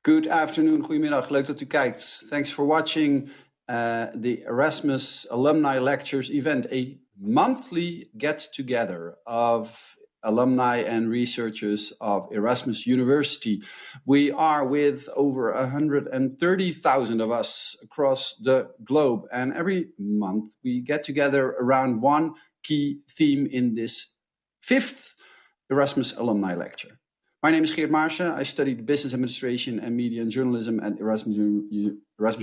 Good afternoon, goedemiddag, leuk dat u kijkt. Thanks for watching the Erasmus Alumni Lectures event, a monthly get-together of alumni and researchers of Erasmus University. We are with over 130,000 of us across the globe, and every month we get together around one key theme in this 5th Erasmus Alumni Lecture. My name is Geert Maarsen. I studied business administration and media and journalism at Erasmus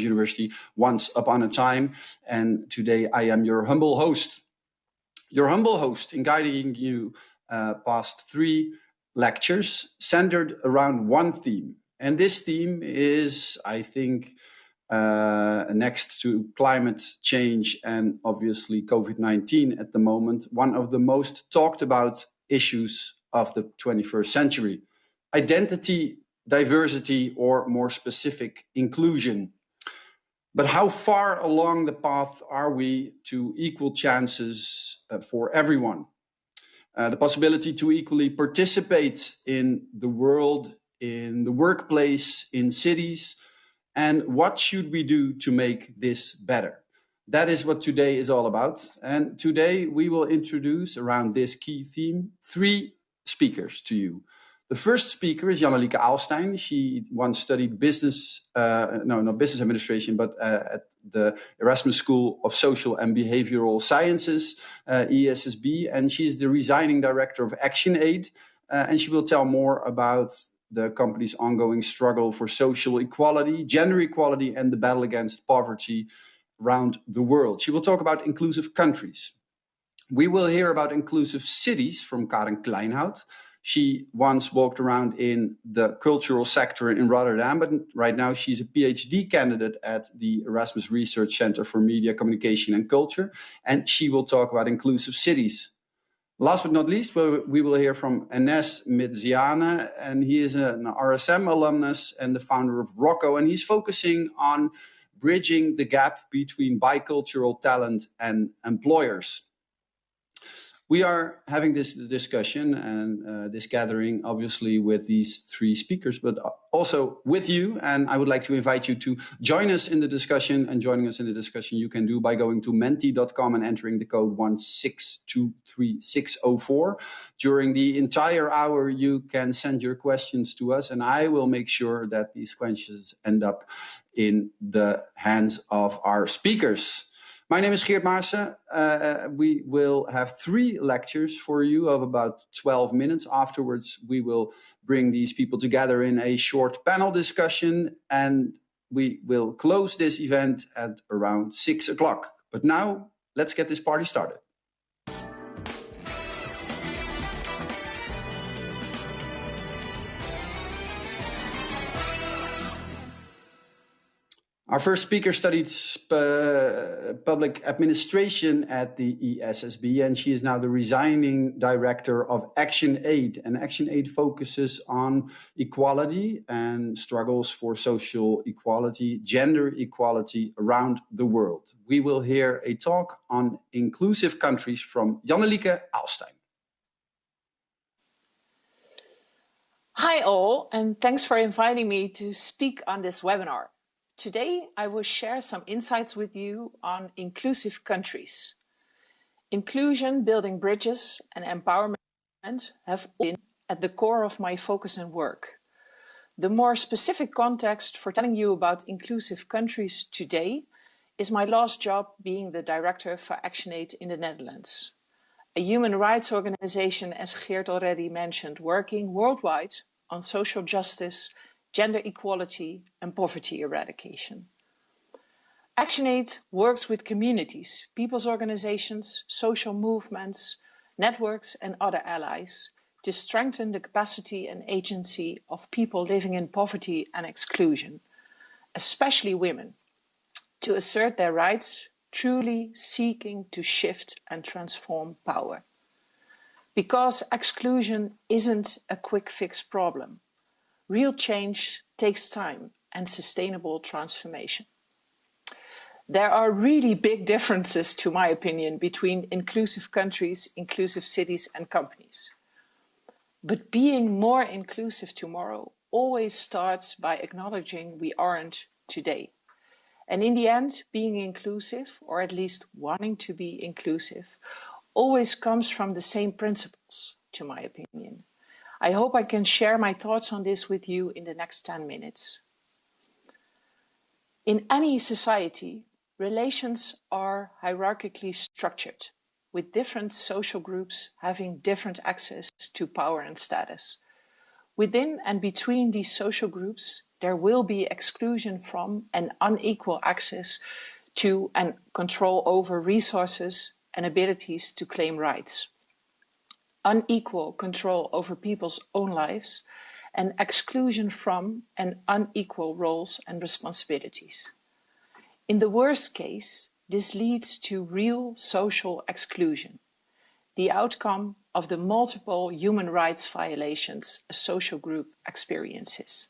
University once upon a time. And today I am your humble host. Your humble host in guiding you past 3 lectures centered around one theme. And this theme is, I think, next to climate change and obviously COVID-19 at the moment, one of the most talked about issues of the 21st century. Identity, diversity, or more specific, inclusion. But how far along the path are we to equal chances for everyone? The possibility to equally participate in the world, in the workplace, in cities, and what should we do to make this better? That is what today is all about. And today we will introduce around this key theme 3 speakers to you. The first speaker is Jannelieke Aalstein. She once studied business, not business administration, but at the Erasmus School of Social and Behavioral Sciences, ESSB, and she's the resigning director of ActionAid, and she will tell more about the company's ongoing struggle for social equality, gender equality, and the battle against poverty around the world. She will talk about inclusive countries. We will hear about inclusive cities from Karen Kleinhout. She once walked around in the cultural sector in Rotterdam, but right now she's a PhD candidate at the Erasmus Research Center for Media, Communication and Culture, and she will talk about inclusive cities. Last but not least, we will hear from Enes Midziane, and he is an RSM alumnus and the founder of Rocco, and he's focusing on bridging the gap between bicultural talent and employers. We are having this discussion and this gathering, obviously, with these 3 speakers, but also with you. And I would like to invite you to join us in the discussion. And joining us in the discussion, you can do by going to menti.com and entering the code 1623604. During the entire hour, you can send your questions to us, and I will make sure that these questions end up in the hands of our speakers. My name is Geert Maarsen. We will have 3 lectures for you of about 12 minutes. Afterwards, we will bring these people together in a short panel discussion, and we will close this event at around 6 o'clock. But now, let's get this party started. Our first speaker studied public administration at the ESSB, and she is now the resigning director of ActionAid. And ActionAid focuses on equality and struggles for social equality, gender equality around the world. We will hear a talk on inclusive countries from Jannelieke Aalstein. Hi all, and thanks for inviting me to speak on this webinar. Today, I will share some insights with you on inclusive countries. Inclusion, building bridges, and empowerment have been at the core of my focus and work. The more specific context for telling you about inclusive countries today is my last job being the director for ActionAid in the Netherlands, a human rights organization, as Geert already mentioned, working worldwide on social justice, gender equality, and poverty eradication. ActionAid works with communities, people's organizations, social movements, networks, and other allies to strengthen the capacity and agency of people living in poverty and exclusion, especially women, to assert their rights, truly seeking to shift and transform power. Because exclusion isn't a quick fix problem. Real change takes time and sustainable transformation. There are really big differences, to my opinion, between inclusive countries, inclusive cities, and companies. But being more inclusive tomorrow always starts by acknowledging we aren't today. And in the end, being inclusive, or at least wanting to be inclusive, always comes from the same principles, to my opinion. I hope I can share my thoughts on this with you in the next 10 minutes. In any society, relations are hierarchically structured, with different social groups having different access to power and status. Within and between these social groups, there will be exclusion from and unequal access to and control over resources and abilities to claim rights. Unequal control over people's own lives, and exclusion from and unequal roles and responsibilities. In the worst case, this leads to real social exclusion, the outcome of the multiple human rights violations a social group experiences.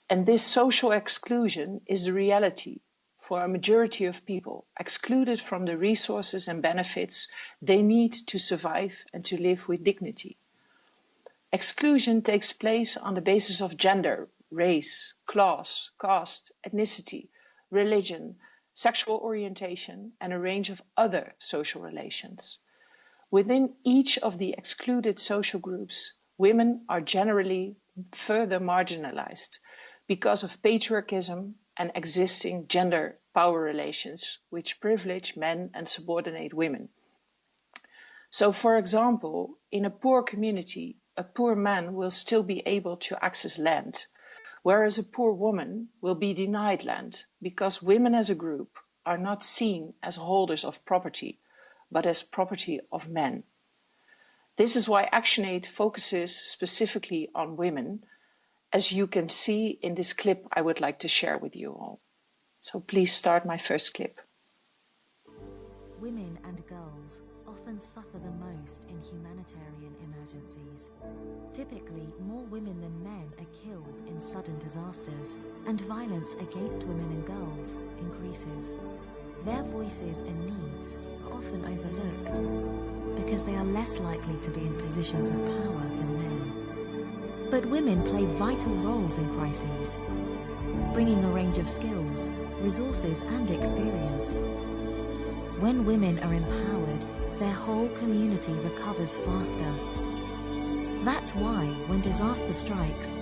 And this social exclusion is the reality for a majority of people, excluded from the resources and benefits they need to survive and to live with dignity. Exclusion takes place on the basis of gender, race, class, caste, ethnicity, religion, sexual orientation, and a range of other social relations. Within each of the excluded social groups, women are generally further marginalized because of patriarchism and existing gender power relations which privilege men and subordinate women. So, for example, in a poor community, a poor man will still be able to access land, whereas a poor woman will be denied land because women as a group are not seen as holders of property, but as property of men. This is why ActionAid focuses specifically on women, as you can see in this clip I would like to share with you all. So please start my first clip. Women and girls often suffer the most in humanitarian emergencies. Typically, more women than men are killed in sudden disasters, and violence against women and girls increases. Their voices and needs are often overlooked because they are less likely to be in positions of power than men. But women play vital roles in crises, bringing a range of skills, resources, and experience. When women are empowered, their whole community recovers faster. That's why, when disaster strikes,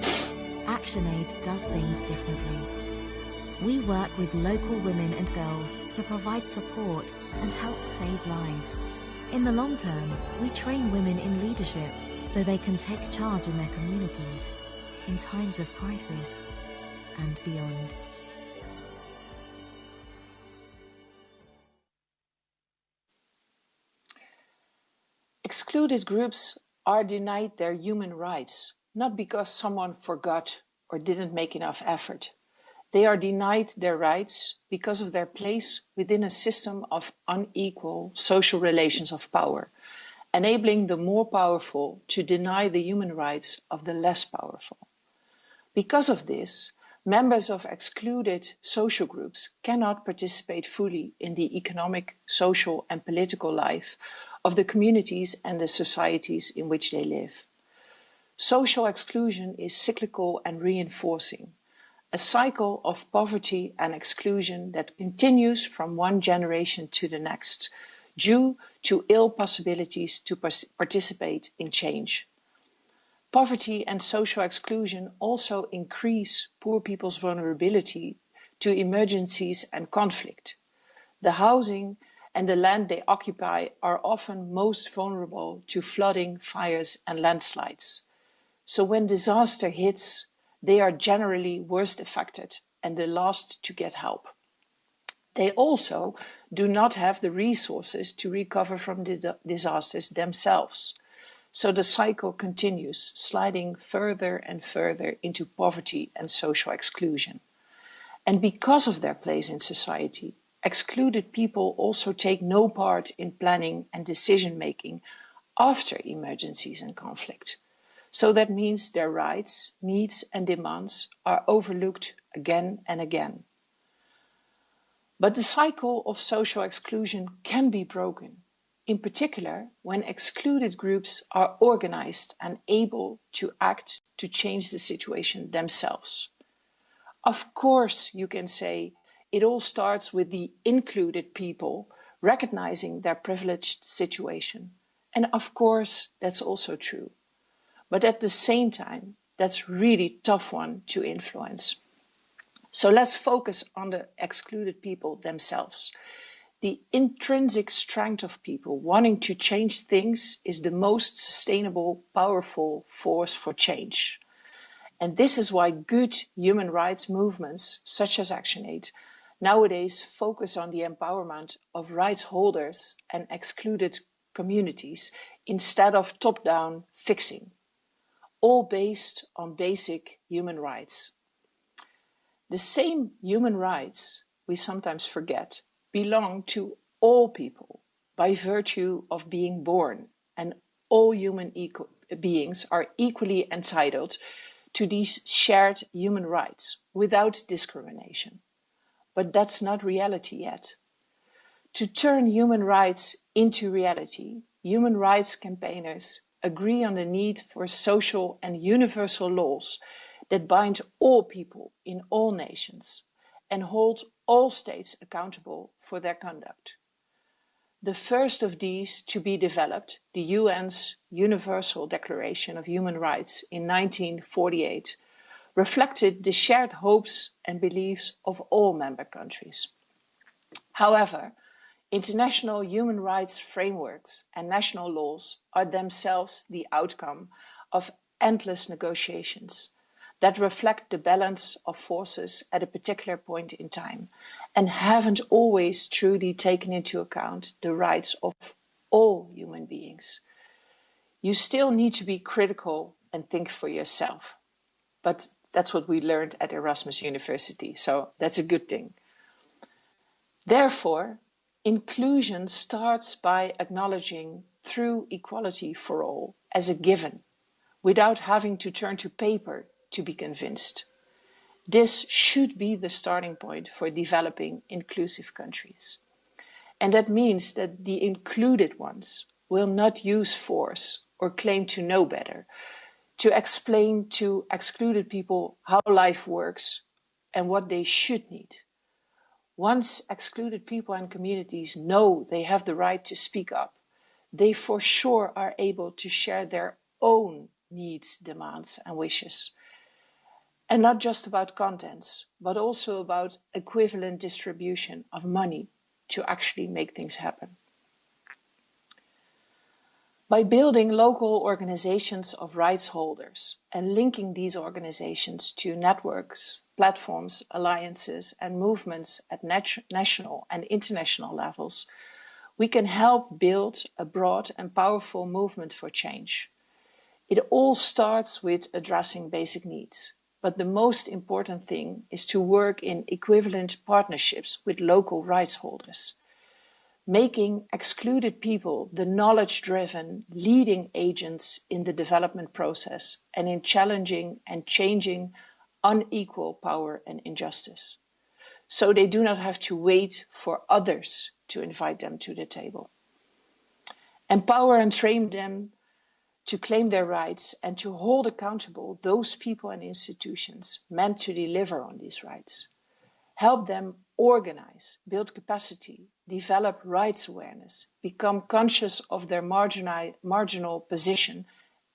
ActionAid does things differently. We work with local women and girls to provide support and help save lives. In the long term, we train women in leadership so they can take charge in their communities in times of crisis and beyond. Excluded groups are denied their human rights, not because someone forgot or didn't make enough effort. They are denied their rights because of their place within a system of unequal social relations of power, enabling the more powerful to deny the human rights of the less powerful. Because of this, members of excluded social groups cannot participate fully in the economic, social, and political life of the communities and the societies in which they live. Social exclusion is cyclical and reinforcing, a cycle of poverty and exclusion that continues from one generation to the next, due to ill possibilities to participate in change. Poverty and social exclusion also increase poor people's vulnerability to emergencies and conflict. The housing and the land they occupy are often most vulnerable to flooding, fires, and landslides. So when disaster hits, they are generally worst affected and the last to get help. They also do not have the resources to recover from the disasters themselves. So the cycle continues, sliding further and further into poverty and social exclusion. And because of their place in society, excluded people also take no part in planning and decision-making after emergencies and conflict. So that means their rights, needs, and demands are overlooked again and again. But the cycle of social exclusion can be broken. in particular when excluded groups are organized and able to act to change the situation themselves. Of course, you can say it all starts with the included people recognizing their privileged situation. And of course, that's also true. But at the same time, that's really tough one to influence. So let's focus on the excluded people themselves. The intrinsic strength of people wanting to change things is the most sustainable, powerful force for change. And this is why good human rights movements, such as ActionAid, nowadays focus on the empowerment of rights holders and excluded communities instead of top-down fixing, all based on basic human rights. The same human rights, we sometimes forget, belong to all people by virtue of being born, and all human beings are equally entitled to these shared human rights without discrimination. But that's not reality yet. To turn human rights into reality, human rights campaigners agree on the need for social and universal laws that bind all people in all nations and hold all states accountable for their conduct. The first of these to be developed, the UN's Universal Declaration of Human Rights in 1948, reflected the shared hopes and beliefs of all member countries. However, international human rights frameworks and national laws are themselves the outcome of endless negotiations that reflect the balance of forces at a particular point in time and haven't always truly taken into account the rights of all human beings. You still need to be critical and think for yourself. But that's what we learned at Erasmus University, so that's a good thing. Therefore, inclusion starts by acknowledging true equality for all as a given, without having to turn to paper to be convinced. This should be the starting point for developing inclusive countries. And that means that the included ones will not use force or claim to know better to explain to excluded people how life works and what they should need. Once excluded people and communities know they have the right to speak up, they for sure are able to share their own needs, demands, and wishes. And not just about contents, but also about equivalent distribution of money to actually make things happen. By building local organizations of rights holders and linking these organizations to networks, platforms, alliances, and movements at national and international levels, we can help build a broad and powerful movement for change. It all starts with addressing basic needs, but the most important thing is to work in equivalent partnerships with local rights holders, making excluded people the knowledge-driven leading agents in the development process and in challenging and changing unequal power and injustice, so they do not have to wait for others to invite them to the table. Empower and train them to claim their rights and to hold accountable those people and institutions meant to deliver on these rights. Help them organize, build capacity, develop rights awareness, become conscious of their marginal position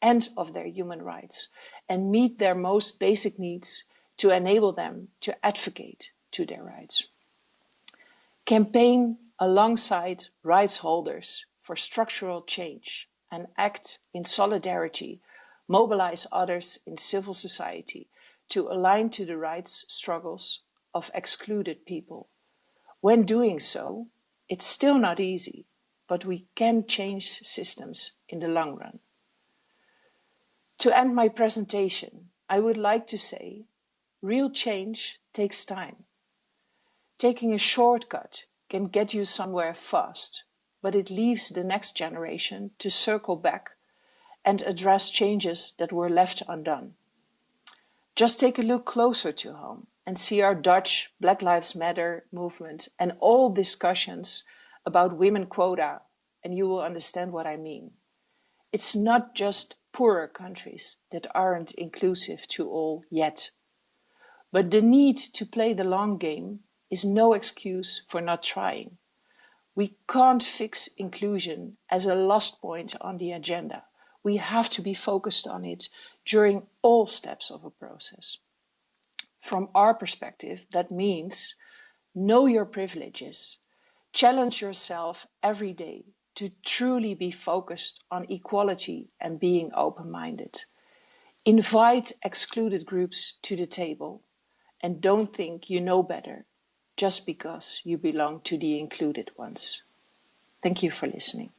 and of their human rights, and meet their most basic needs to enable them to advocate to their rights. Campaign alongside rights holders for structural change and act in solidarity, mobilize others in civil society to align to the rights struggles of excluded people. When doing so, it's still not easy, but we can change systems in the long run. To end my presentation, I would like to say, real change takes time. Taking a shortcut can get you somewhere fast, but it leaves the next generation to circle back and address changes that were left undone. Just take a look closer to home and see our Dutch Black Lives Matter movement and all discussions about women quota and you will understand what I mean. It's not just poorer countries that aren't inclusive to all yet. But the need to play the long game is no excuse for not trying. We can't fix inclusion as a last point on the agenda. We have to be focused on it during all steps of a process. From our perspective, that means know your privileges, challenge yourself every day to truly be focused on equality and being open-minded. Invite excluded groups to the table and don't think you know better just because you belong to the included ones. Thank you for listening.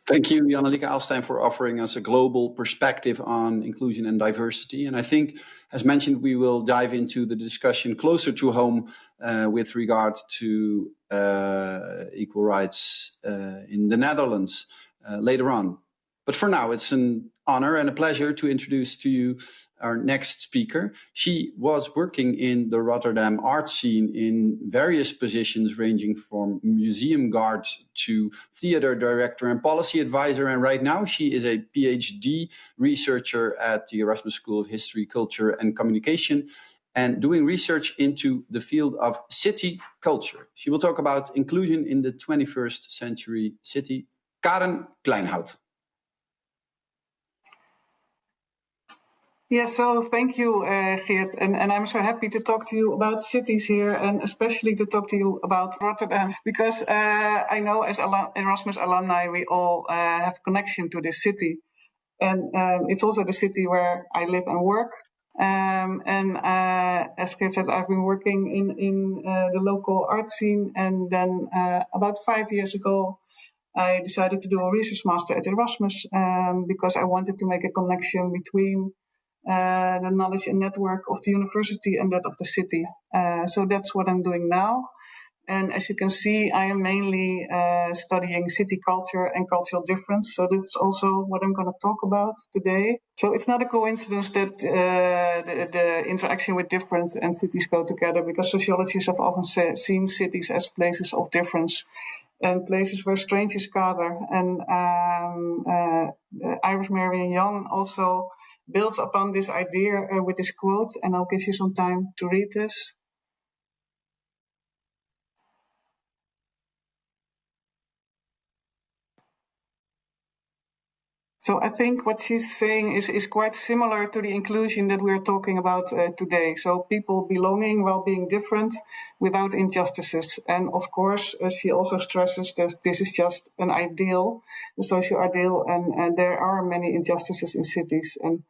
Thank you, Jannelieke Aalstein, for offering us a global perspective on inclusion and diversity. And I think, as mentioned, we will dive into the discussion closer to home with regard to equal rights in the Netherlands later on. But for now, it's an honor and a pleasure to introduce to you our next speaker. She was working in the Rotterdam art scene in various positions, ranging from museum guard to theater director and policy advisor. And right now she is a PhD researcher at the Erasmus School of History, Culture and Communication, and doing research into the field of city culture. She will talk about inclusion in the 21st century city. Karen Kleinhout. Yeah, so thank you, Geert. And I'm so happy to talk to you about cities here, and especially to talk to you about Rotterdam, because I know as Erasmus alumni, we all have connection to this city. And it's also the city where I live and work. As Geert said, I've been working in the local art scene. And then about 5 years ago, I decided to do a research master at Erasmus because I wanted to make a connection between the knowledge and network of the university and that of the city. So that's what I'm doing now. And as you can see, I am mainly studying city culture and cultural difference. So that's also what I'm going to talk about today. So it's not a coincidence that the interaction with difference and cities go together, because sociologists have often seen cities as places of difference and places where strangers gather. And Iris Marion Young also builds upon this idea with this quote, and I'll give you some time to read this. So I think what she's saying is quite similar to the inclusion that we're talking about today. So people belonging while being different without injustices. And of course, she also stresses that this is just an ideal, a social ideal, and there are many injustices in cities. And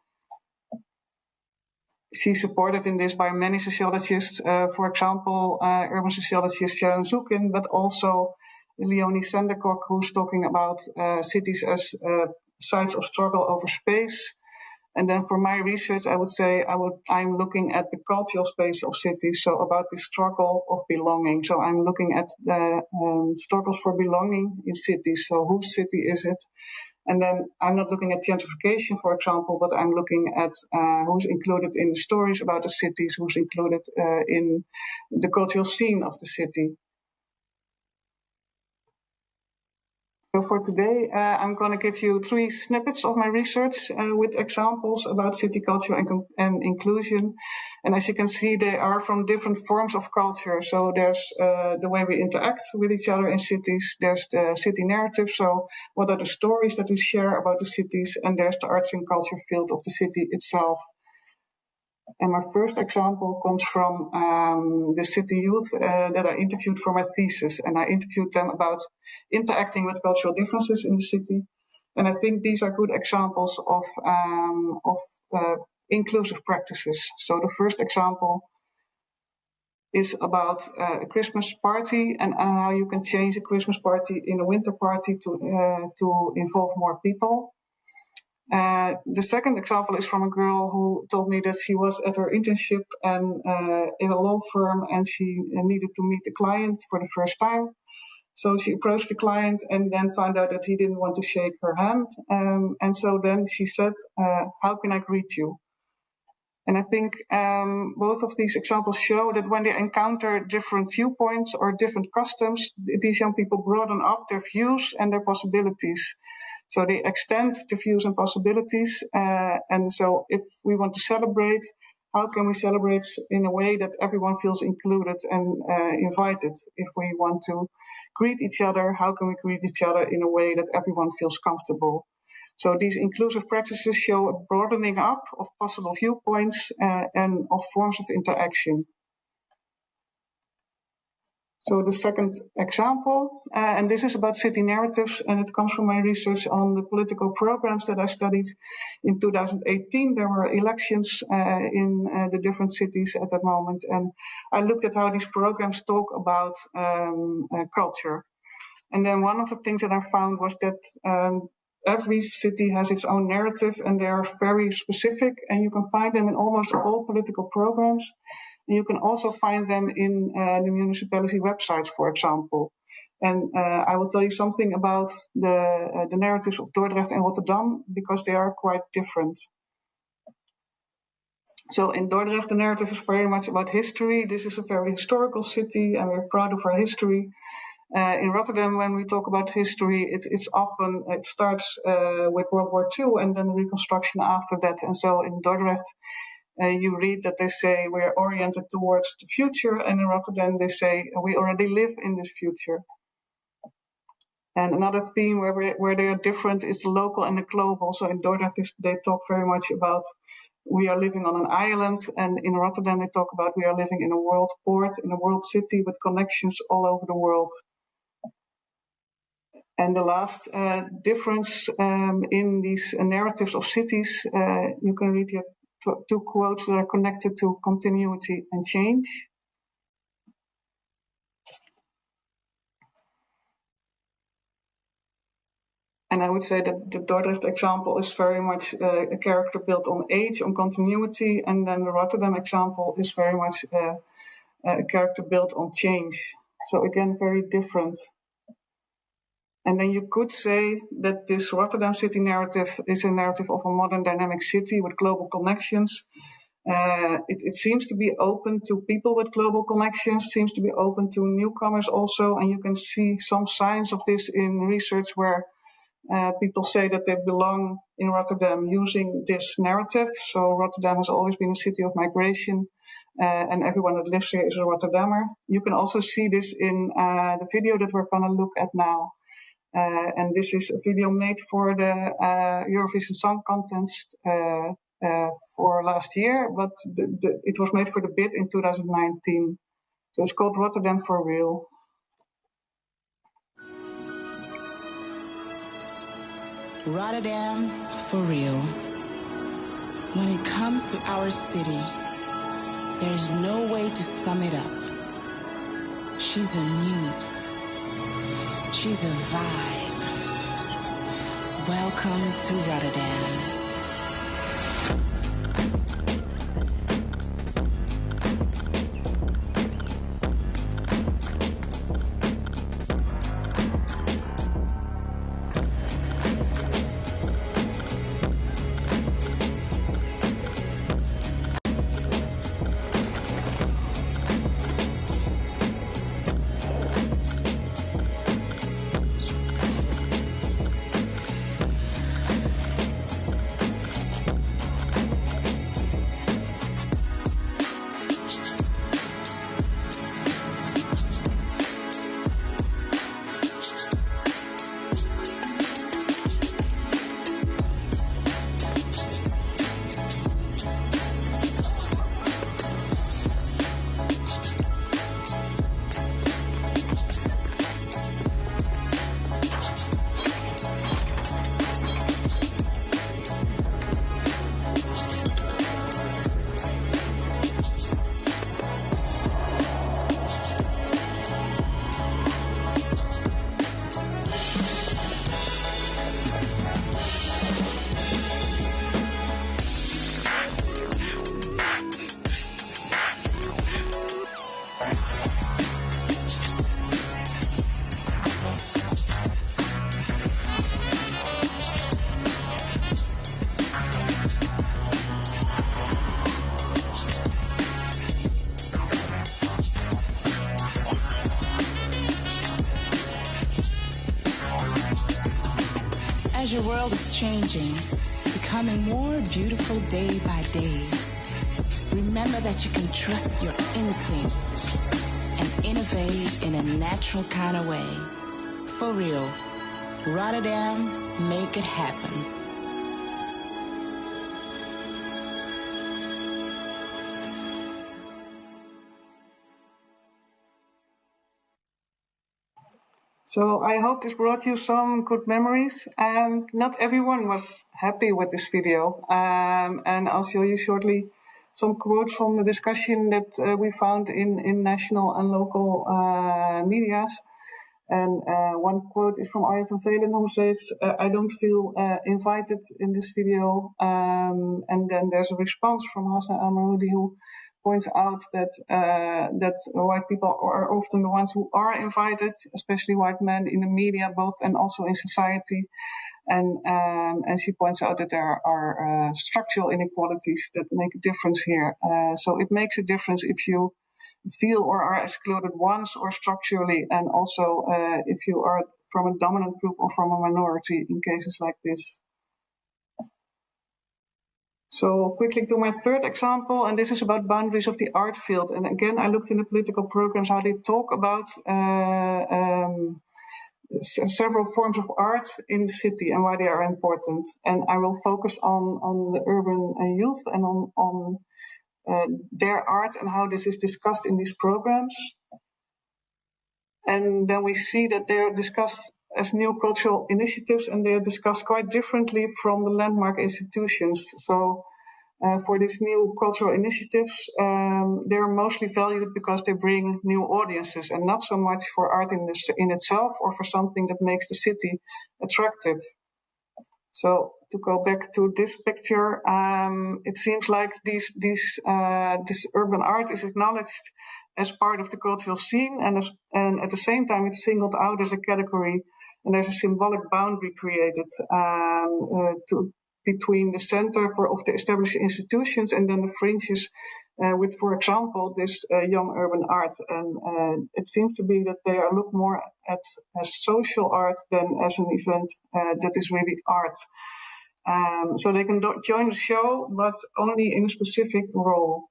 she's supported in this by many sociologists, for example, urban sociologist Sharon Zukin, but also Leonie Sandercock, who's talking about cities as sites of struggle over space. And then for my research, I would say I'm looking at the cultural space of cities, so about the struggle of belonging. So I'm looking at the struggles for belonging in cities. So whose city is it? And then I'm not looking at gentrification, for example, but I'm looking at who's included in the stories about the cities, who's included in the cultural scene of the city. So for today, I'm going to give you 3 snippets of my research with examples about city culture and inclusion. And as you can see, they are from different forms of culture. So there's the way we interact with each other in cities. There's the city narrative. So what are the stories that we share about the cities? And there's the arts and culture field of the city itself. And my first example comes from the city youth that I interviewed for my thesis. And I interviewed them about interacting with cultural differences in the city. And I think these are good examples of inclusive practices. So the first example is about a Christmas party and how you can change a Christmas party in a winter party to involve more people. The second example is from a girl who told me that she was at her internship and in a law firm, and she needed to meet the client for the first time. So she approached the client and then found out that he didn't want to shake her hand. And so then she said, how can I greet you? And I think both of these examples show that when they encounter different viewpoints or different customs, these young people broaden up their views and their possibilities. So they extend the views and possibilities. And so if we want to celebrate, how can we celebrate in a way that everyone feels included and invited? If we want to greet each other, how can we greet each other in a way that everyone feels comfortable? So these inclusive practices show a broadening up of possible viewpoints and of forms of interaction. So the second example, and this is about city narratives, and it comes from my research on the political programs that I studied. In 2018, there were elections in the different cities at that moment, and I looked at how these programs talk about culture. And then one of the things that I found was that every city has its own narrative, and they are very specific, and you can find them in almost all political programs. And you can also find them in the municipality websites, for example. And I will tell you something about the narratives of Dordrecht and Rotterdam, because they are quite different. So in Dordrecht, the narrative is very much about history. This is a very historical city, and we're proud of our history. In Rotterdam, when we talk about history, it starts with World War II and then Reconstruction after that. And so in Dordrecht, you read that they say we're oriented towards the future, and in Rotterdam they say we already live in this future. And another theme where they are different is the local and the global. So in Dordrecht they talk very much about we are living on an island, and in Rotterdam they talk about we are living in a world port, in a world city with connections all over the world. And the last difference in these narratives of cities, you can read here two quotes that are connected to continuity and change. And I would say that the Dordrecht example is very much a character built on age, on continuity, and then the Rotterdam example is very much a character built on change. So again, very different. And then you could say that this Rotterdam city narrative is a narrative of a modern dynamic city with global connections. It seems to be open to people with global connections, seems to be open to newcomers also. And you can see some signs of this in research where people say that they belong in Rotterdam using this narrative. So Rotterdam has always been a city of migration, and everyone that lives here is a Rotterdammer. You can also see this in the video that we're going to look at now. And this is a video made for the Eurovision Song Contest for last year, but it was made for the bid in 2019. So it's called Rotterdam for Real. Rotterdam for real. When it comes to our city, there's no way to sum it up. She's a muse. She's a vibe. Welcome to Rotterdam. your world is changing, becoming more beautiful day by day, remember that you can trust your instincts and innovate in a natural kind of way. For real, Rotterdam, make it happen. So I hope this brought you some good memories. Not everyone was happy with this video. And I'll show you shortly some quotes from the discussion that we found in national and local medias. And one quote is from Arjen van Velen, who says, I don't feel invited in this video. And then there's a response from Hassan Al-Maroudi, who points out that white people are often the ones who are invited, especially white men in the media, both and also in society. And she points out that there are structural inequalities that make a difference here. So it makes a difference if you feel or are excluded once or structurally, and also if you are from a dominant group or from a minority in cases like this. So quickly to my third example, and this is about boundaries of the art field. And again, I looked in the political programs how they talk about several forms of art in the city and why they are important. And I will focus on the urban youth and on their art and how this is discussed in these programs. And then we see that they are discussed as new cultural initiatives, and they are discussed quite differently from the landmark institutions. So for these new cultural initiatives, they are mostly valued because they bring new audiences and not so much for art in itself or for something that makes the city attractive. So to go back to this picture, it seems like this urban art is acknowledged as part of the cultural scene, and at the same time it's singled out as a category, and there's a symbolic boundary created between the center of the established institutions and then the fringes with, for example, this young urban art. And it seems to be that they are looked more at as social art than as an event that is really art. So they can join the show, but only in a specific role.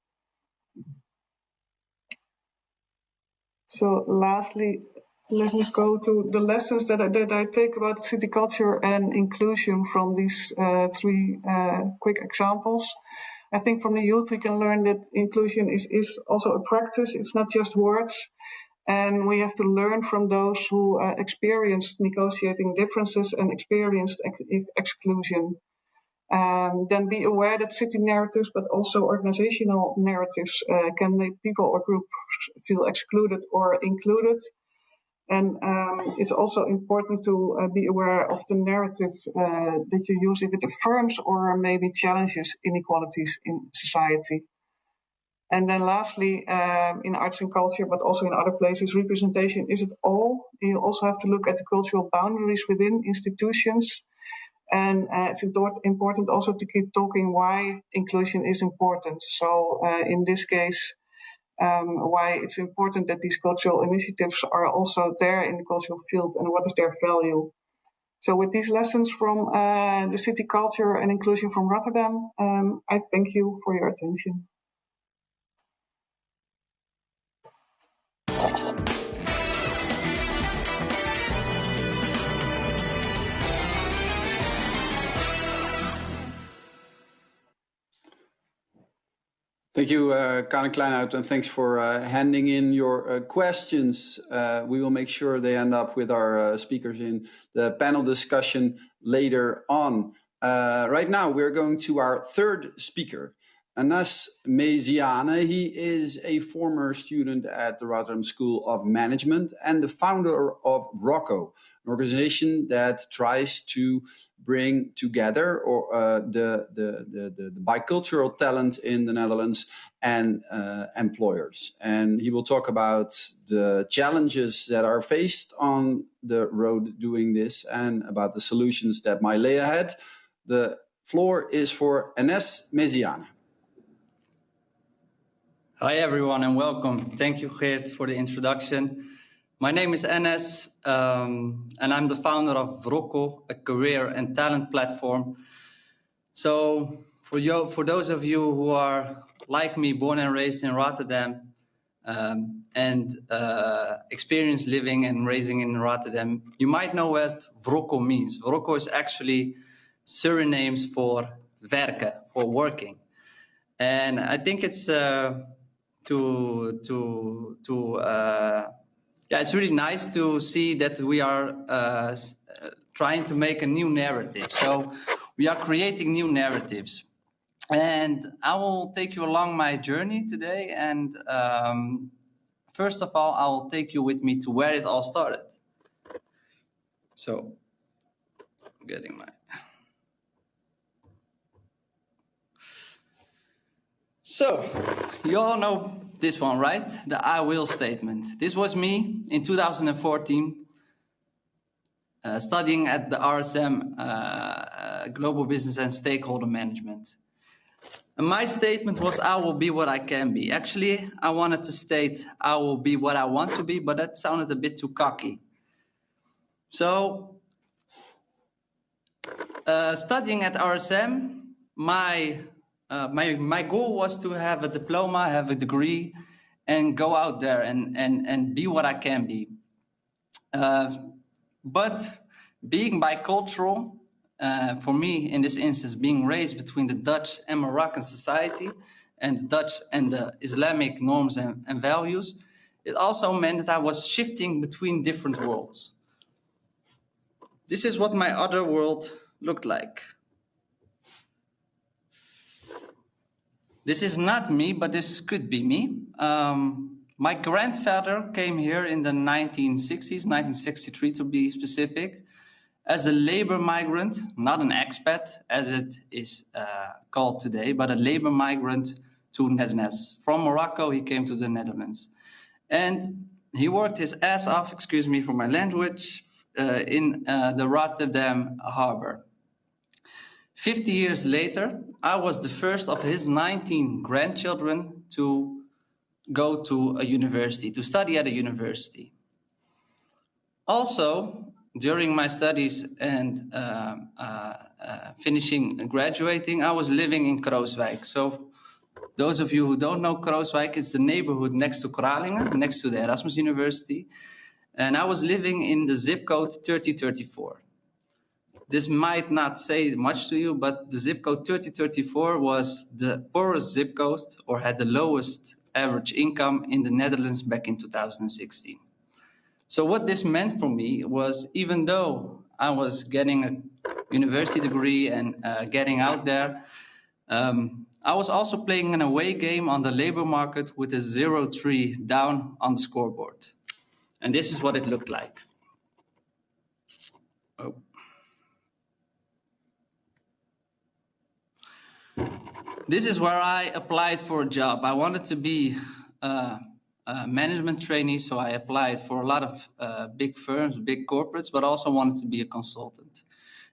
So lastly, let me go to the lessons that I take about city culture and inclusion from these three quick examples. I think from the youth we can learn that inclusion is also a practice. It's not just words. And we have to learn from those who experienced negotiating differences and experienced exclusion. Then be aware that city narratives, but also organizational narratives can make people or groups feel excluded or included. And it's also important to be aware of the narrative that you use, if it affirms or maybe challenges inequalities in society. And then lastly, in arts and culture, but also in other places, representation isn't all. You also have to look at the cultural boundaries within institutions. And it's important also to keep talking why inclusion is important. So in this case, why it's important that these cultural initiatives are also there in the cultural field and what is their value. So with these lessons from the city culture and inclusion from Rotterdam, I thank you for your attention. Thank you, Karen Kleinhout, and thanks for handing in your questions. We will make sure they end up with our speakers in the panel discussion later on. Right now, we're going to our third speaker, Anas Meziane. He is a former student at the Rotterdam School of Management and the founder of Rocco, an organization that tries to bring together the bicultural talent in the Netherlands and employers. And he will talk about the challenges that are faced on the road doing this and about the solutions that might lay ahead. The floor is for Anas Meziane. Hi everyone and welcome. Thank you, Geert, for the introduction. My name is Enes, and I'm the founder of Vroko, a career and talent platform. So for those of you who are like me, born and raised in Rotterdam, and experienced living and raising in Rotterdam, you might know what Vroko means. Vroko is actually Surinames for werken, for working. And I think it's it's really nice to see that we are trying to make a new narrative. So we are creating new narratives. And I will take you along my journey today. And first of all, I will take you with me to where it all started. So, I'm getting my... So, you all know this one, right? The I will statement. This was me in 2014, studying at the RSM, Global Business and Stakeholder Management. And my statement was, I will be what I can be. Actually, I wanted to state, I will be what I want to be, but that sounded a bit too cocky. So, studying at RSM, my goal was to have a diploma, have a degree, and go out there and be what I can be. But being bicultural, for me, in this instance, being raised between the Dutch and Moroccan society, and the Dutch and the Islamic norms and values, it also meant that I was shifting between different worlds. This is what my other world looked like. This is not me, but this could be me. My grandfather came here in the 1960s, 1963 to be specific, as a labor migrant, not an expat as it is called today, but a labor migrant to Netherlands. From Morocco, he came to the Netherlands. And he worked his ass off, excuse me for my language, in the Rotterdam harbor. 50 years later, I was the first of his 19 grandchildren to go to a university, to study at a university. Also, during my studies and graduating, I was living in Krooswijk. So those of you who don't know Krooswijk, it's the neighborhood next to Kralingen, next to the Erasmus University. And I was living in the zip code 3034. This might not say much to you, but the zip code 3034 was the poorest zip code, or had the lowest average income in the Netherlands back in 2016. So what this meant for me was, even though I was getting a university degree and getting out there, I was also playing an away game on the labor market with a 0-3 down on the scoreboard. And this is what it looked like. Oh. This is where I applied for a job. I wanted to be a management trainee, so I applied for a lot of big firms, big corporates, but also wanted to be a consultant.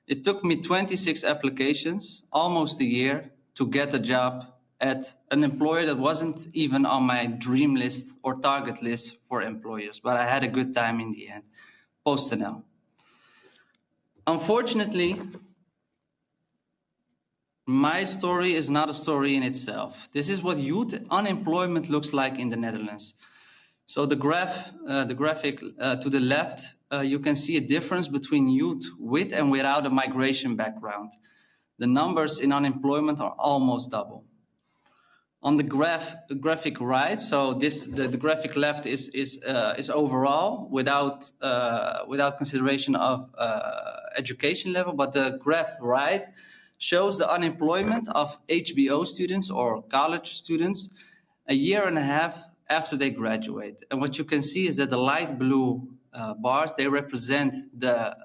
It took me 26 applications, almost a year, to get a job at an employer that wasn't even on my dream list or target list for employers, but I had a good time in the end, PostNL. Unfortunately, my story is not a story in itself. This is what youth unemployment looks like in the Netherlands. So the graphic to the left, you can see a difference between youth with and without a migration background. The numbers in unemployment are almost double. On the graphic right, so the graphic left is overall without consideration of education level, but the graph right shows the unemployment of HBO students or college students a year and a half after they graduate. And what you can see is that the light blue bars, they represent the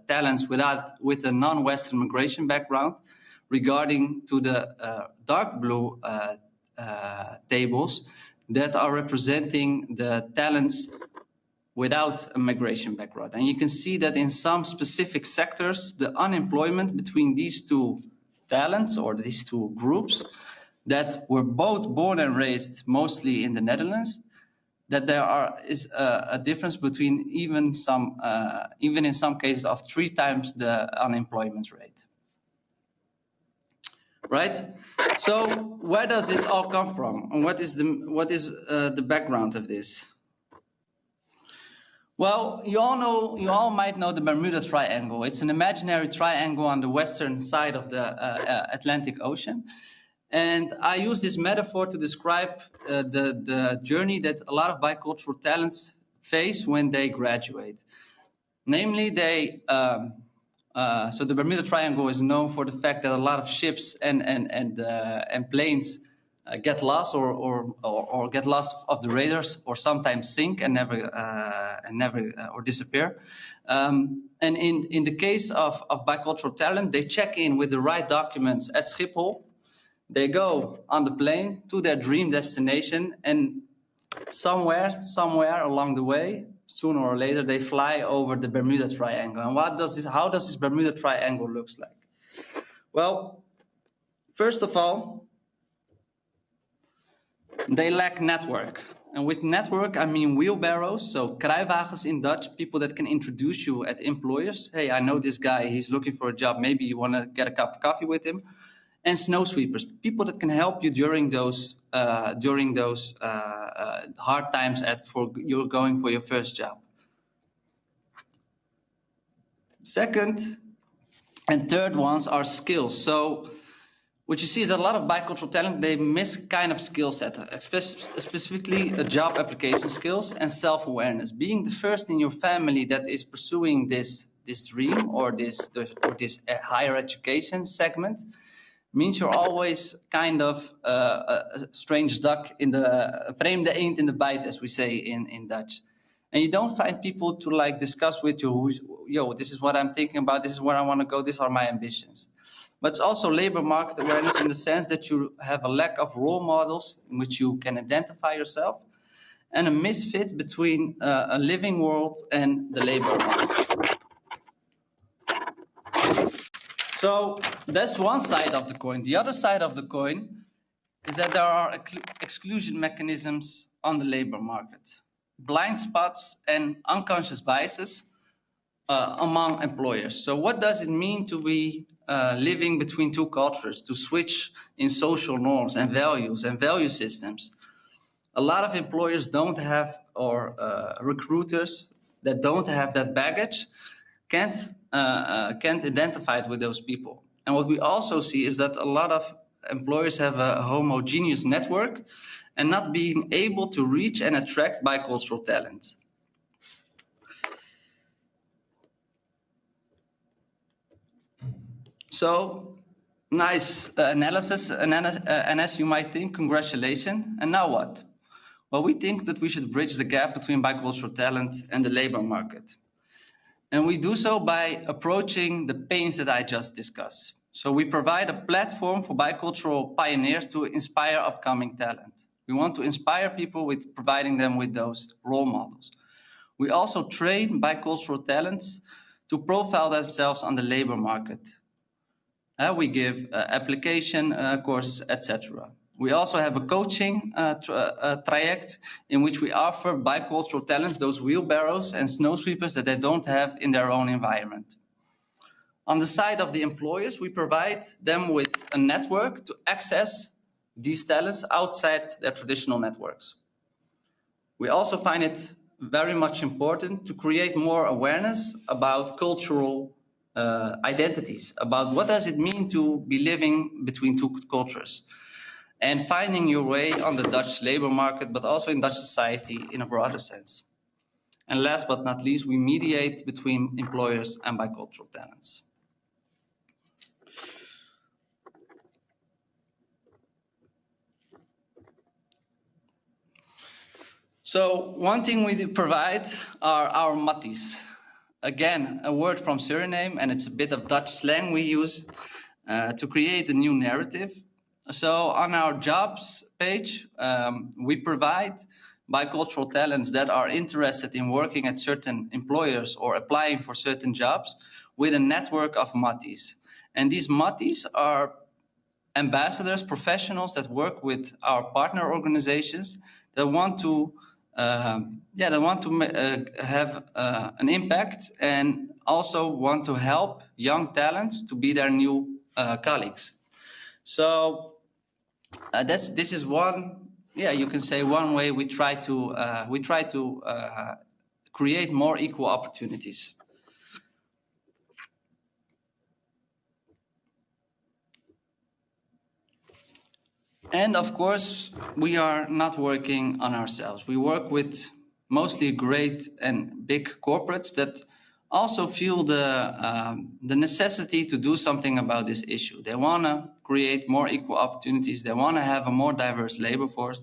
talents with a non-Western migration background, regarding to the dark blue tables that are representing the talents without a migration background. And you can see that in some specific sectors, the unemployment between these two talents or these two groups that were both born and raised mostly in the Netherlands that there is a difference between even in some cases of 3 times the unemployment rate. Right? So where does this all come from, and what is the background of this? Well, you all might know the Bermuda Triangle. It's an imaginary triangle on the western side of the Atlantic Ocean. And I use this metaphor to describe the journey that a lot of bicultural talents face when they graduate. Namely, so the Bermuda Triangle is known for the fact that a lot of ships and planes get lost or get lost of the radars, or sometimes sink and never or disappear. And in the case of bicultural talent, they check in with the right documents at Schiphol. They go on the plane to their dream destination, and somewhere along the way, sooner or later, they fly over the Bermuda Triangle. And how does this Bermuda Triangle looks like? Well, first of all, they lack network. And with network, I mean wheelbarrows, so kruiwagens in Dutch, people that can introduce you at employers. Hey, I know this guy, he's looking for a job. Maybe you want to get a cup of coffee with him. And snow sweepers, people that can help you during those hard times you're going for your first job. Second and third ones are skills. So what you see is that a lot of bicultural talent, they miss kind of skill set, specifically job application skills and self-awareness. Being the first in your family that is pursuing this dream or this higher education segment means you're always kind of a strange duck in the vreemde eend in de bijt, as we say in Dutch. And you don't find people to like discuss with you, this is what I'm thinking about, this is where I want to go, these are my ambitions. But it's also labor market awareness in the sense that you have a lack of role models in which you can identify yourself, and a misfit between a living world and the labor market. So that's one side of the coin. The other side of the coin is that there are exclusion mechanisms on the labor market, blind spots and unconscious biases among employers. So what does it mean to be living between two cultures, to switch in social norms and values and value systems? A lot of employers don't have, or recruiters that don't have that baggage can't identify it with those people. And what we also see is that a lot of employers have a homogeneous network and not being able to reach and attract bicultural talent. So, nice analysis, and as you might think, congratulations. And now what? Well, we think that we should bridge the gap between bicultural talent and the labor market. And we do so by approaching the pains that I just discussed. So we provide a platform for bicultural pioneers to inspire upcoming talent. We want to inspire people with providing them with those role models. We also train bicultural talents to profile themselves on the labor market. We give application courses, etc. We also have a coaching tract in which we offer bicultural talents those wheelbarrows and snow sweepers that they don't have in their own environment. On the side of the employers, we provide them with a network to access these talents outside their traditional networks. We also find it very much important to create more awareness about cultural identities, about what does it mean to be living between two cultures, and finding your way on the Dutch labor market, but also in Dutch society in a broader sense. And last but not least, we mediate between employers and bicultural talents. So one thing we provide are our matties. Again, a word from Suriname, and it's a bit of Dutch slang we use to create a new narrative. So on our jobs page, we provide bicultural talents that are interested in working at certain employers or applying for certain jobs with a network of matties. And these matties are ambassadors, professionals that work with our partner organizations that want to they want to have an impact and also want to help young talents to be their new colleagues. So this is one, you can say one way we try to create more equal opportunities. And of course, we are not working on ourselves. We work with mostly great and big corporates that also feel the necessity to do something about this issue. They want to create more equal opportunities. They want to have a more diverse labor force.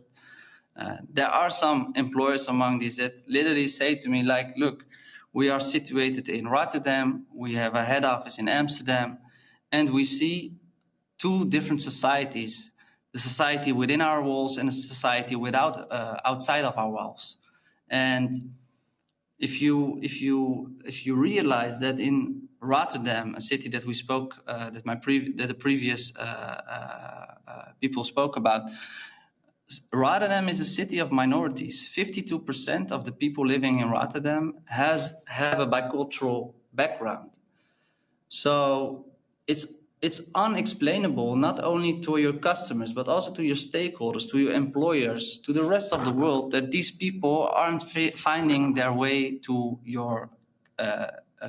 There are some employers among these that literally say to me, like, look, we are situated in Rotterdam. We have a head office in Amsterdam. And we see two different societies, the society within our walls and the society outside of our walls. And if you realize that in Rotterdam, a city that we spoke, that the previous people spoke about, Rotterdam is a city of minorities. 52% of the people living in Rotterdam have a bicultural background. So it's unexplainable, not only to your customers, but also to your stakeholders, to your employers, to the rest of the world, that these people aren't finding their way to your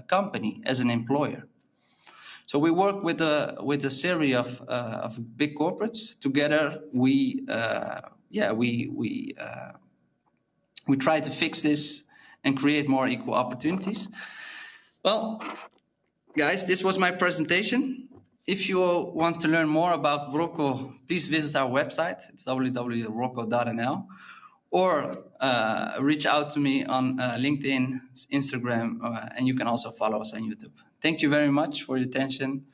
company as an employer. So we work with a series of big corporates. Together, we try to fix this and create more equal opportunities. Well, guys, this was my presentation. If you want to learn more about Wrocko, please visit our website. It's www.wrocko.nl, or reach out to me on LinkedIn, Instagram, and you can also follow us on YouTube. Thank you very much for your attention,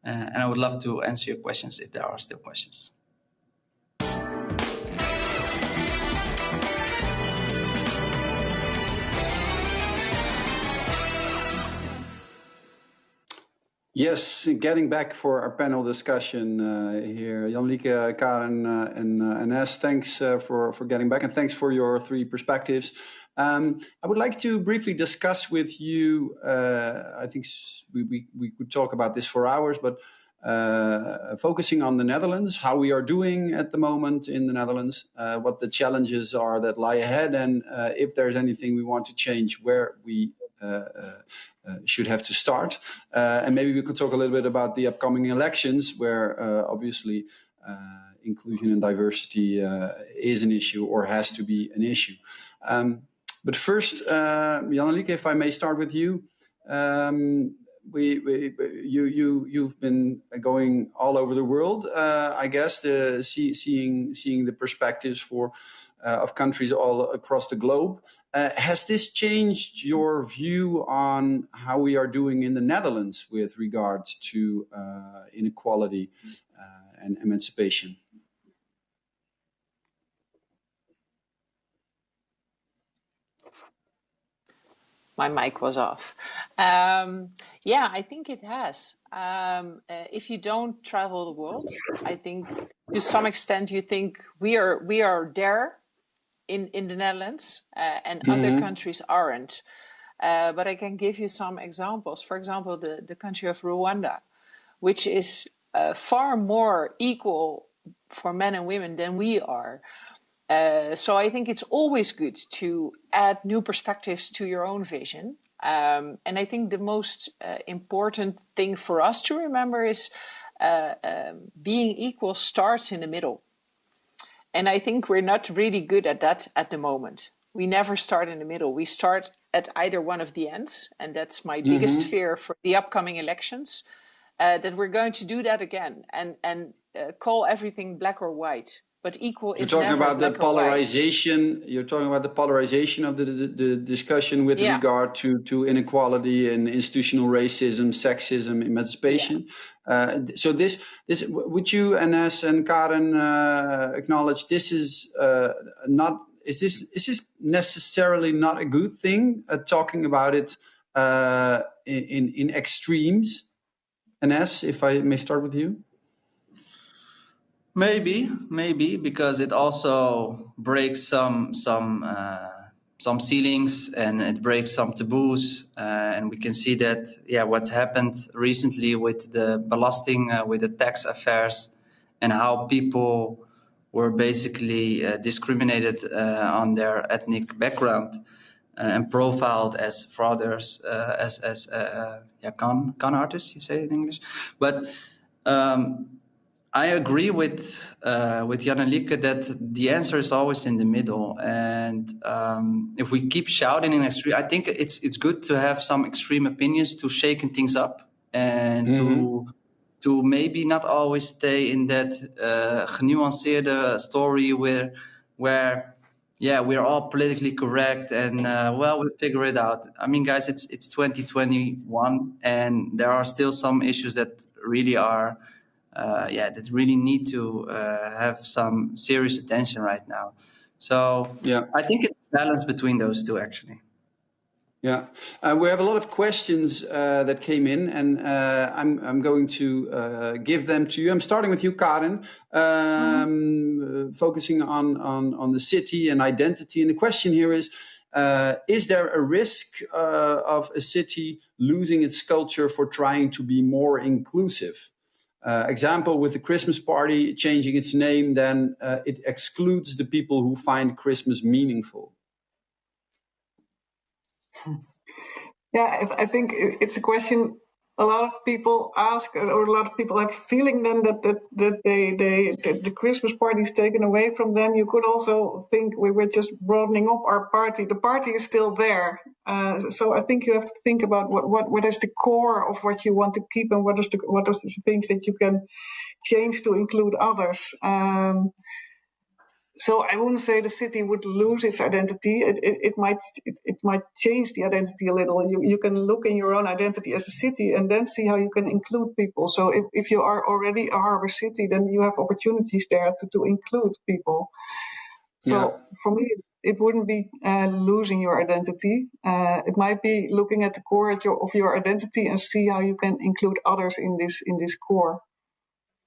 and I would love to answer your questions if there are still questions. Yes, getting back for our panel discussion here, Jan-Lieke, Karen, and Nes, thanks for getting back, and thanks for your three perspectives. I would like to briefly discuss with you, I think we could talk about this for hours, but focusing on the Netherlands, how we are doing at the moment in the Netherlands, what the challenges are that lie ahead, and if there's anything we want to change, where we should have to start. And maybe we could talk a little bit about the upcoming elections, where obviously inclusion and diversity is an issue or has to be an issue. But first, Jan-Lieke, if I may start with you. You've been going all over the world, I guess, seeing the perspectives of countries all across the globe. Has this changed your view on how we are doing in the Netherlands with regards to inequality and emancipation? My mic was off. Yeah, I think it has. If you don't travel the world, I think to some extent you think we are there in the Netherlands, and other countries aren't. But I can give you some examples. For example, the country of Rwanda, which is far more equal for men and women than we are. So I think it's always good to add new perspectives to your own vision. And I think the most important thing for us to remember is being equal starts in the middle. And I think we're not really good at that at the moment. We never start in the middle. We start at either one of the ends. And that's my biggest fear for the upcoming elections, that we're going to do that again and call everything black or white. But equal is never black or white. You're talking about the polarization of the discussion with regard to inequality and institutional racism, sexism, emancipation. So this would you, Nes and Karen, acknowledge this is not? Is this necessarily not a good thing? Talking about it in extremes, Nes, if I may start with you. Maybe, because it also breaks some some ceilings and it breaks some taboos. And we can see that, what happened recently with the belasting, with the tax affairs, and how people were basically discriminated on their ethnic background and profiled as frauders, as con artists, you say in English. But I agree with Jannelike that the answer is always in the middle, and if we keep shouting in extreme, I think it's good to have some extreme opinions to shaking things up and to maybe not always stay in that genuanceerde story where we're all politically correct and we'll figure it out. I mean, guys, it's 2021 and there are still some issues that really are. That really need to have some serious attention right now. So I think it's a balance between those two, actually. Yeah, we have a lot of questions that came in, and I'm going to give them to you. I'm starting with you, Karen, focusing on the city and identity. And the question here is there a risk of a city losing its culture for trying to be more inclusive? Example, with the Christmas party changing its name, then it excludes the people who find Christmas meaningful. Yeah, I think it's a question a lot of people ask, or a lot of people have a feeling then that the Christmas party is taken away from them. You could also think we were just broadening up our party. The party is still there. So I think you have to think about what is the core of what you want to keep and what is the things that you can change to include others. So I wouldn't say the city would lose its identity. It might change the identity a little. You can look in your own identity as a city and then see how you can include people. So if you are already a harbor city, then you have opportunities there to include people. So for me, it wouldn't be losing your identity. It might be looking at the core of your identity and see how you can include others in this core.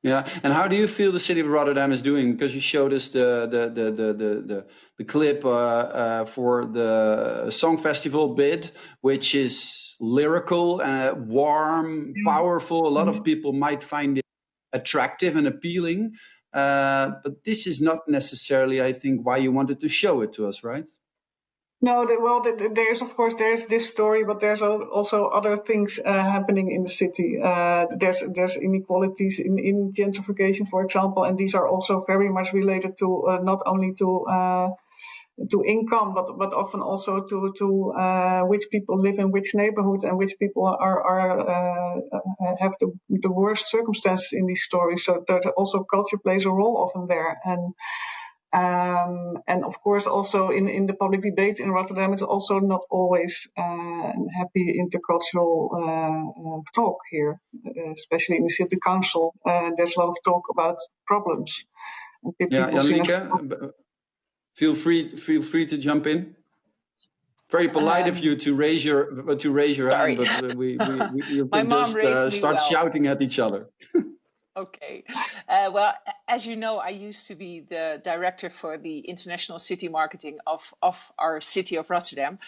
Yeah, and how do you feel the city of Rotterdam is doing? Because you showed us the clip for the song festival bid, which is lyrical, warm, powerful. A lot of people might find it attractive and appealing, but this is not necessarily, I think, why you wanted to show it to us, right? No, there's this story, but there's also other things happening in the city. There's inequalities in gentrification, for example, and these are also very much related to not only to income, but often also to which people live in which neighborhoods and which people have the worst circumstances in these stories. So there's also culture plays a role often there, and of course, also in the public debate in Rotterdam, it's also not always happy intercultural talk here, especially in the city council. There's a lot of talk about problems. And Jannelike, feel free to jump in. Very polite of you to raise your hand, but we you can just start shouting at each other. Okay. Well, as you know, I used to be the director for the international city marketing of our city of Rotterdam.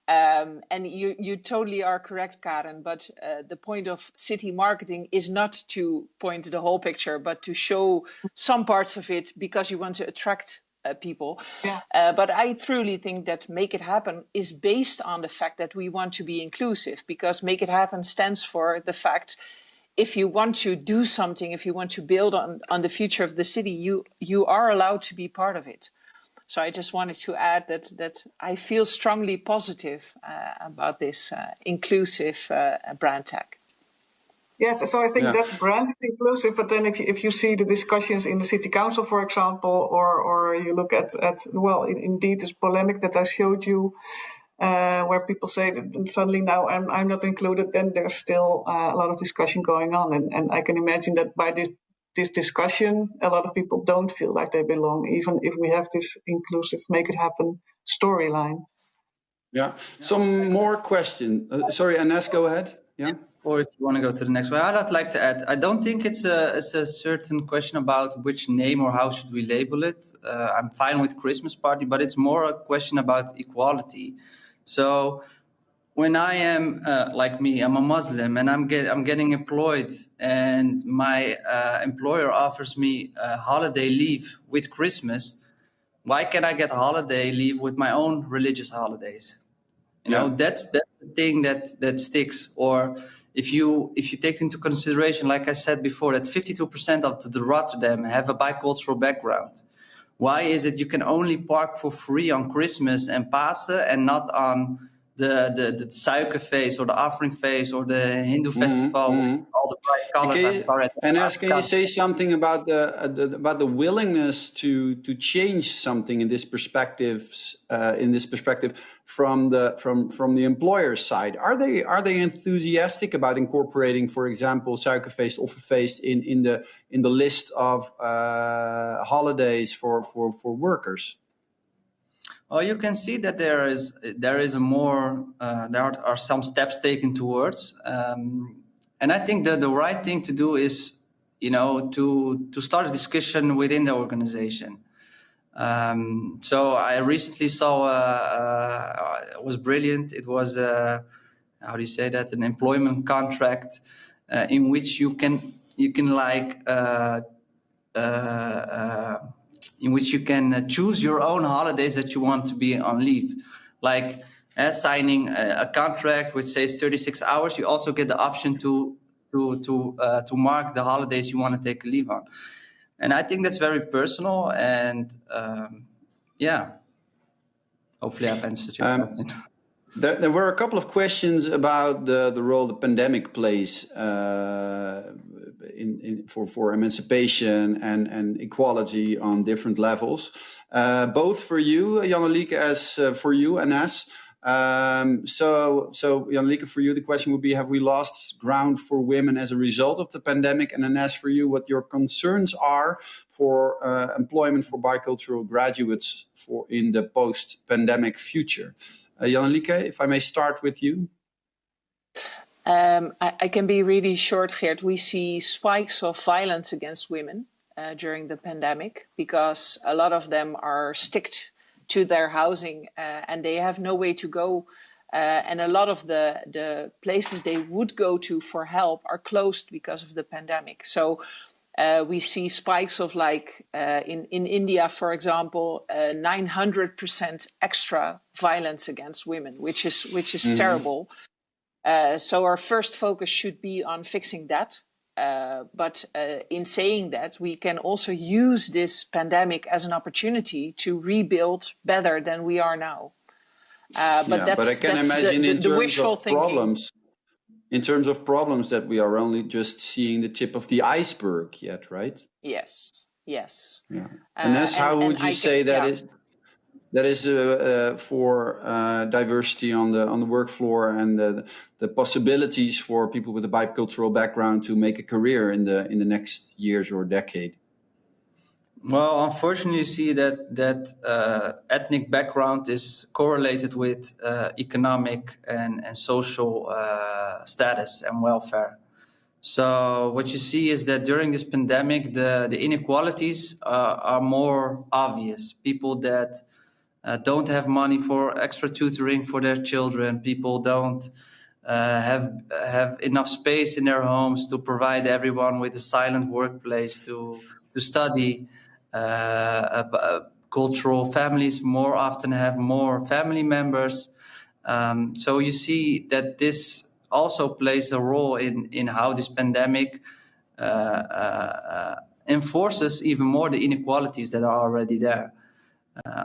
And you totally are correct, Karen, but the point of city marketing is not to point to the whole picture, but to show some parts of it because you want to attract people. Yeah. But I truly think that Make It Happen is based on the fact that we want to be inclusive, because Make It Happen stands for the fact if you want to do something, if you want to build on the future of the city, you are allowed to be part of it. So I just wanted to add that I feel strongly positive about this inclusive brand tag. Yes, so I think that brand is inclusive, but then if you see the discussions in the city council, for example, or you look at indeed this polemic that I showed you, where people say that suddenly now I'm not included, then there's still a lot of discussion going on. And I can imagine that by this discussion, a lot of people don't feel like they belong, even if we have this inclusive Make It Happen storyline. Yeah. Some more questions. Sorry, Ines, go ahead. Yeah. Or if you want to go to the next one, I'd like to add, I don't think it's a certain question about which name or how should we label it. I'm fine with Christmas party, but it's more a question about equality. So when I am like me, I'm a Muslim and I'm getting employed, and my employer offers me holiday leave with Christmas. Why can't I get holiday leave with my own religious holidays? That's the thing that sticks. Or if you take into consideration, like I said before, that 52% of the Rotterdam have a bicultural background. Why is it you can only park for free on Christmas and Pasen and not on the suikerfeest or the offering feest or the Hindu festival? All the bright colors I've already. And can you say something about the willingness to change something in this perspective? From the employer's side, are they enthusiastic about incorporating, for example, suikerfeest, offerfeest in the list of holidays for workers? Well, you can see that there is a more there are some steps taken towards, and I think that the right thing to do is, to start a discussion within the organization. So I recently saw it was brilliant. It was how do you say that? An employment contract in which you can like. In which you can choose your own holidays that you want to be on leave. Like signing a contract which says 36 hours, you also get the option to mark the holidays you want to take a leave on. And I think that's very personal. And hopefully I've answered your question. There were a couple of questions about the role the pandemic plays for emancipation and equality on different levels, both for you, Jannelieke, as for you, Anas. So Jannelieke, for you, the question would be: have we lost ground for women as a result of the pandemic? And Anas, for you, what your concerns are for employment for bicultural graduates in the post-pandemic future? Jannelieke, if I may start with you. I can be really short, Geert. We see spikes of violence against women during the pandemic because a lot of them are sticked to their housing and they have no way to go. And a lot of the places they would go to for help are closed because of the pandemic. So we see spikes of in India, for example, 900% extra violence against women, which is terrible. So our first focus should be on fixing that. But in saying that, we can also use this pandemic as an opportunity to rebuild better than we are now. But I can imagine in terms of problems. In terms of problems, that we are only just seeing the tip of the iceberg yet, right? Yes. Yeah. And how would you say that is for diversity on the work floor and the possibilities for people with a bicultural background to make a career in the next years or decade? Well, unfortunately, you see that ethnic background is correlated with economic and social status and welfare. So what you see is that during this pandemic, the inequalities are more obvious. People that don't have money for extra tutoring for their children. People don't have enough space in their homes to provide everyone with a silent workplace to study. Cultural families more often have more family members. So you see that this also plays a role in how this pandemic enforces even more the inequalities that are already there.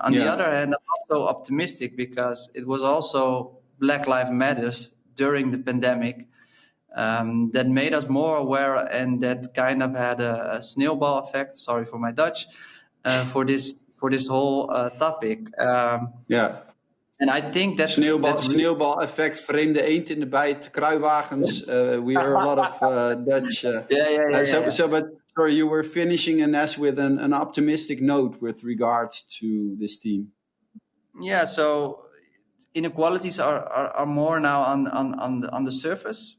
On the other hand, I'm also optimistic because it was also Black Lives Matter during the pandemic that made us more aware, and that kind of had a snowball effect. Sorry for my Dutch. For this whole topic. And I think that sneeuwbal effect, vreemde eend in de bijt, kruiwagens. We hear a lot of Dutch. But sorry, you were finishing Anas with an optimistic note with regards to this theme. Yeah, so inequalities are more now on the surface,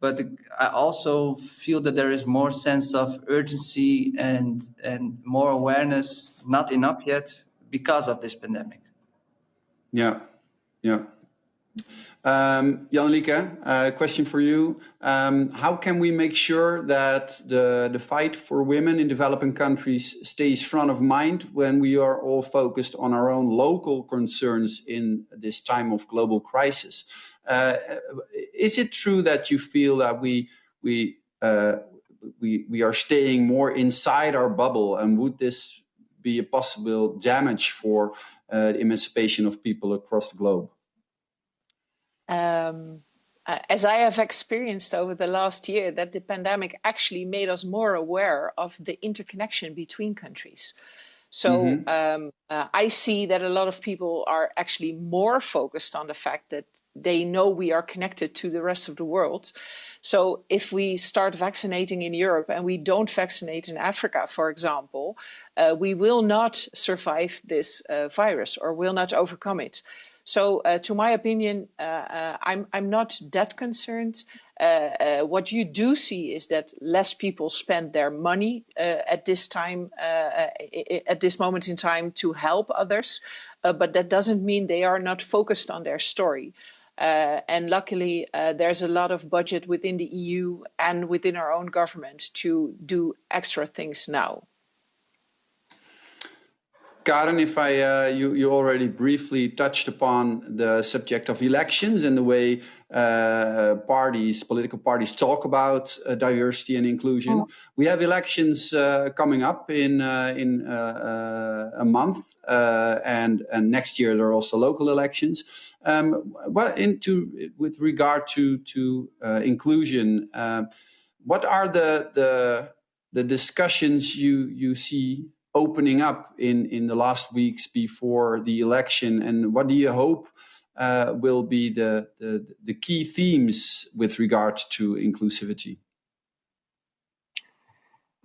but I also feel that there is more sense of urgency and more awareness, not enough yet, because of this pandemic. Yeah. Jan-Lieke, question for you. How can we make sure that the fight for women in developing countries stays front of mind when we are all focused on our own local concerns in this time of global crisis? Is it true that you feel that we are staying more inside our bubble, and would this be a possible damage for the emancipation of people across the globe? As I have experienced over the last year, that the pandemic actually made us more aware of the interconnection between countries. So I see that a lot of people are actually more focused on the fact that they know we are connected to the rest of the world. So if we start vaccinating in Europe and we don't vaccinate in Africa, for example, we will not survive this virus or will not overcome it. So to my opinion, I'm not that concerned. What you do see is that less people spend their money at this time, at this moment in time, to help others. But that doesn't mean they are not focused on their story. And luckily, there's a lot of budget within the EU and within our own government to do extra things now. Karen, if you already briefly touched upon the subject of elections and the way political parties talk about diversity and inclusion. We have elections coming up in a month, and next year there are also local elections. With regard to inclusion, what are the discussions you see opening up in the last weeks before the election, and what do you hope will be the key themes with regard to inclusivity?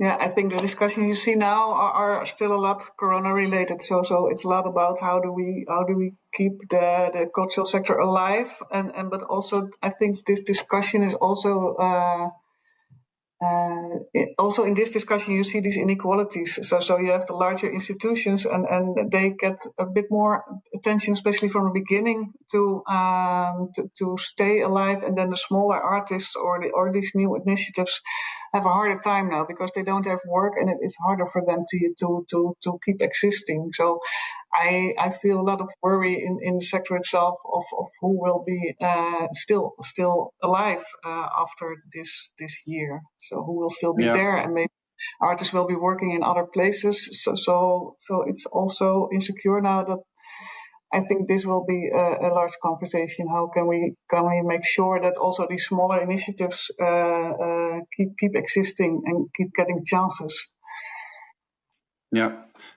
Yeah, I think the discussion you see now are still a lot Corona related. So it's a lot about how do we keep the cultural sector alive, but also I think this discussion is also. Also in this discussion, you see these inequalities. So you have the larger institutions, and they get a bit more attention, especially from the beginning, to stay alive. And then the smaller artists or these new initiatives have a harder time now because they don't have work, and it's harder for them to keep existing. So I feel a lot of worry in the sector itself of who will be still alive after this year. So who will still be there, and maybe artists will be working in other places. So it's also insecure now that I think this will be a large conversation. How can we make sure that also these smaller initiatives keep existing and keep getting chances? Yeah,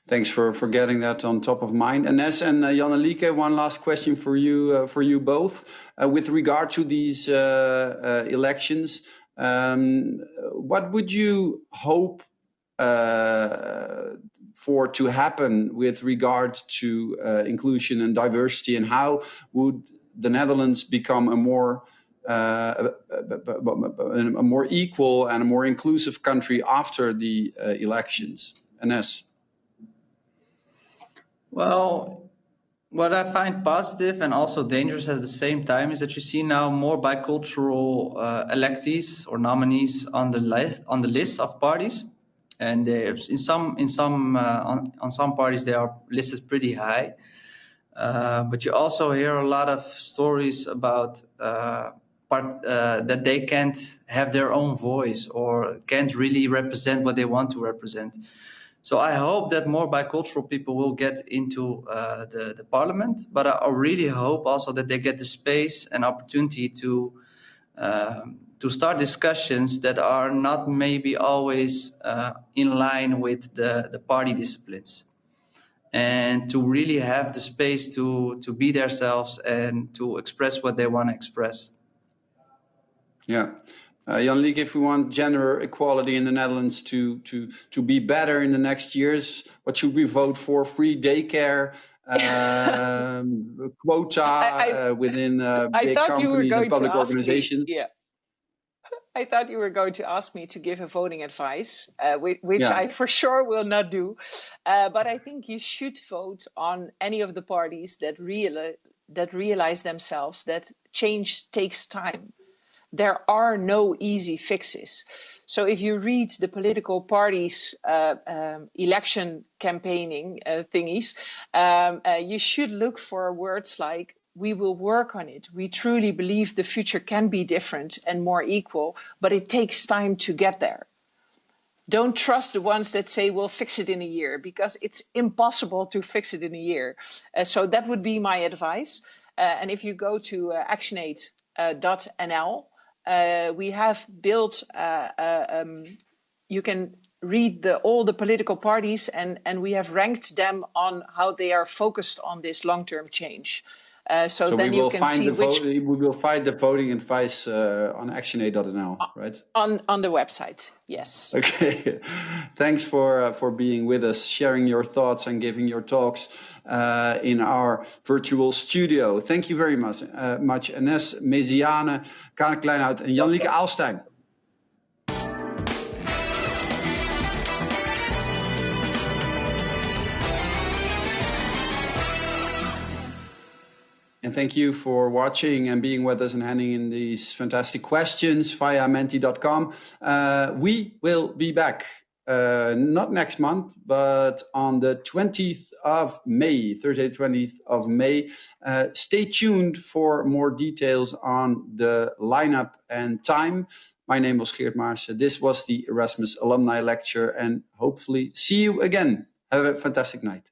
thanks for getting that on top of mind. Ines and Jan-Lieke, one last question for you both. With regard to these elections, what would you hope for to happen with regard to inclusion and diversity, and how would the Netherlands become a more equal and a more inclusive country after the elections? Ines? Well, what I find positive and also dangerous at the same time is that you see now more bicultural electees or nominees on the list of parties, and on some parties they are listed pretty high. But you also hear a lot of stories about that they can't have their own voice or can't really represent what they want to represent. So I hope that more bicultural people will get into the parliament, but I really hope also that they get the space and opportunity to start discussions that are not maybe always in line with the party disciplines, and to really have the space to be themselves and to express what they want to express. Yeah. Jan-Lieke, if we want gender equality in the Netherlands to be better in the next years, what should we vote for? Free daycare, quota within big companies and public organizations? I thought you were going to ask me to give a voting advice, which Yeah. I for sure will not do. But I think you should vote on any of the parties that realize themselves that change takes time. There are no easy fixes. So if you read the political parties' election campaigning thingies, you should look for words like, we will work on it. We truly believe the future can be different and more equal, but it takes time to get there. Don't trust the ones that say we'll fix it in a year, because it's impossible to fix it in a year. So that would be my advice. And if you go to actionaid.nl, we have built, you can read all the political parties, and we have ranked them on how they are focused on this long-term change. So then you can see which... We will find the voting advice on actionaid.nl, right? On the website, yes. Okay. Thanks for being with us, sharing your thoughts and giving your talks in our virtual studio. Thank you very much, Ines Meziane, Karen Kleinhout en Jan-Lieke Aalstein. And thank you for watching and being with us and handing in these fantastic questions via menti.com. We will be back, not next month, but on the 20th of May, Thursday, 20th of May. Stay tuned for more details on the lineup and time. My name was Geert Maas. This was the Erasmus Alumni Lecture, and hopefully see you again. Have a fantastic night.